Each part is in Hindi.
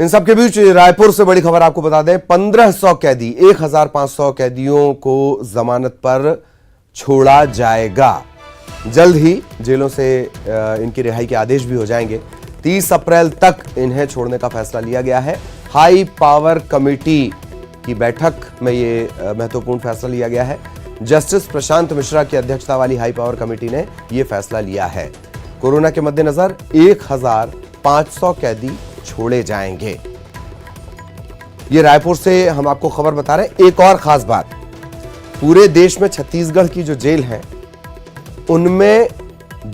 इन सबके बीच रायपुर से बड़ी खबर आपको बता दें, 1500 कैदी 1500 कैदियों को जमानत पर छोड़ा जाएगा। जल्द ही जेलों से इनकी रिहाई के आदेश भी हो जाएंगे। 30 अप्रैल तक इन्हें छोड़ने का फैसला लिया गया है। हाई पावर कमेटी की बैठक में ये महत्वपूर्ण फैसला लिया गया है। जस्टिस प्रशांत मिश्रा की अध्यक्षता वाली हाई पावर कमेटी ने यह फैसला लिया है। कोरोना के मद्देनजर 1500 कैदी छोड़े जाएंगे। ये रायपुर से हम आपको खबर बता रहे हैं। एक और खास बात, पूरे देश में छत्तीसगढ़ की जो जेल है उनमें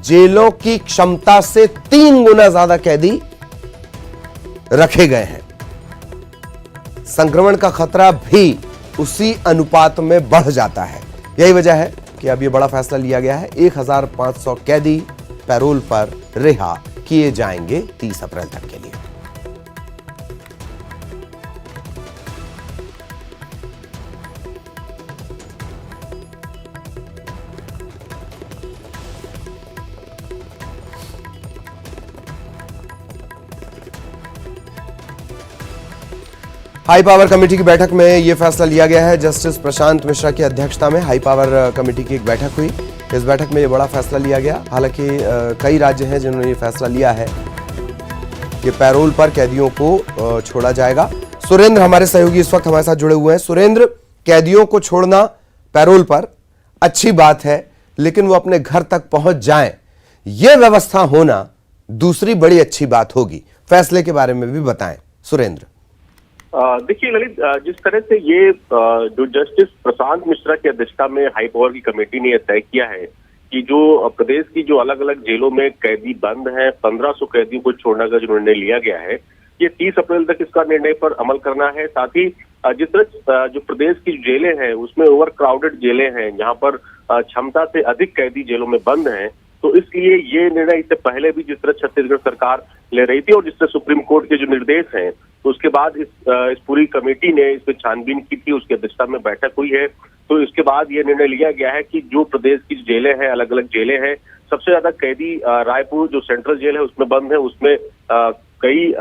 जेलों की क्षमता से 3 गुना ज्यादा कैदी रखे गए हैं। संक्रमण का खतरा भी उसी अनुपात में बढ़ जाता है। यही वजह है कि अब यह बड़ा फैसला लिया गया है। 1500 कैदी पैरोल पर रिहा किए जाएंगे 30 अप्रैल तक के लिए। हाई पावर कमेटी की बैठक में यह फैसला लिया गया है। जस्टिस प्रशांत मिश्रा की अध्यक्षता में हाई पावर कमेटी की एक बैठक हुई। इस बैठक में यह बड़ा फैसला लिया गया। हालांकि कई राज्य हैं जिन्होंने ये फैसला लिया है कि पैरोल पर कैदियों को छोड़ा जाएगा। सुरेंद्र हमारे सहयोगी इस वक्त हमारे साथ जुड़े हुए हैं। सुरेंद्र, कैदियों को छोड़ना पैरोल पर अच्छी बात है, लेकिन वो अपने घर तक पहुंच जाएं, यह व्यवस्था होना दूसरी बड़ी अच्छी बात होगी। फैसले के बारे में भी बताएं सुरेंद्र। देखिए ललित, जिस तरह से ये जो जस्टिस प्रशांत मिश्रा की अध्यक्षता में हाई पावर की कमेटी ने यह तय किया है कि जो प्रदेश की जो अलग अलग जेलों में कैदी बंद हैं, 1500 कैदियों को छोड़ने का जो निर्णय लिया गया है, ये 30 अप्रैल तक इसका निर्णय पर अमल करना है। साथ ही जिस तरह जो प्रदेश की जेलें हैं उसमें ओवर क्राउडेड जेलें हैं, जहां पर क्षमता से अधिक कैदी जेलों में बंद हैं, तो इसलिए ये निर्णय इससे पहले भी जिस तरह छत्तीसगढ़ सरकार ले रही थी और जिस तरह सुप्रीम कोर्ट के जो निर्देश हैं, तो उसके बाद इस पूरी कमेटी ने इस पर छानबीन की थी, उसकी अध्यक्षता में बैठक हुई है। तो इसके बाद ये निर्णय लिया गया है कि जो प्रदेश की जेलें हैं, अलग अलग जेलें हैं, सबसे ज्यादा कैदी रायपुर जो सेंट्रल जेल है उसमें बंद है, उसमें कई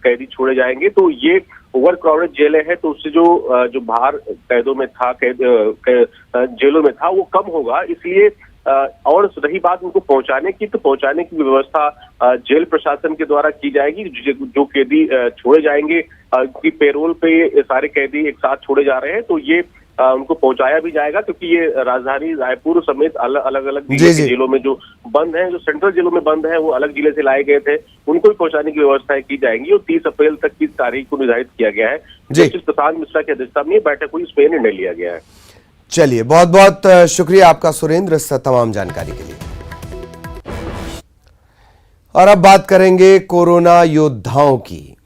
कैदी छोड़े जाएंगे। तो ये ओवर क्राउडेड जेलें हैं, तो उससे जो बाहर कैदों में था, जेलों में था, वो कम होगा। इसलिए और रही बात उनको पहुंचाने की, तो पहुंचाने की व्यवस्था जेल प्रशासन के द्वारा की जाएगी। जो कैदी छोड़े जाएंगे, की पेरोल पे ये सारे कैदी एक साथ छोड़े जा रहे हैं, तो ये उनको पहुंचाया भी जाएगा, क्योंकि ये राजधानी रायपुर समेत अलग अलग जेलों में जो बंद हैं, जो सेंट्रल जेलों में बंद हैं, वो अलग जिले से लाए गए थे, उनको भी पहुंचाने की व्यवस्थाएं की जाएंगी। और 30 अप्रैल तक की तारीख को निर्धारित किया गया है। जस्टिस प्रशांत मिश्रा की अध्यक्षता में बैठक हुई, इस पर निर्णय लिया गया है। चलिए, बहुत बहुत शुक्रिया आपका सुरेंद्र इस तमाम जानकारी के लिए। और अब बात करेंगे कोरोना योद्धाओं की।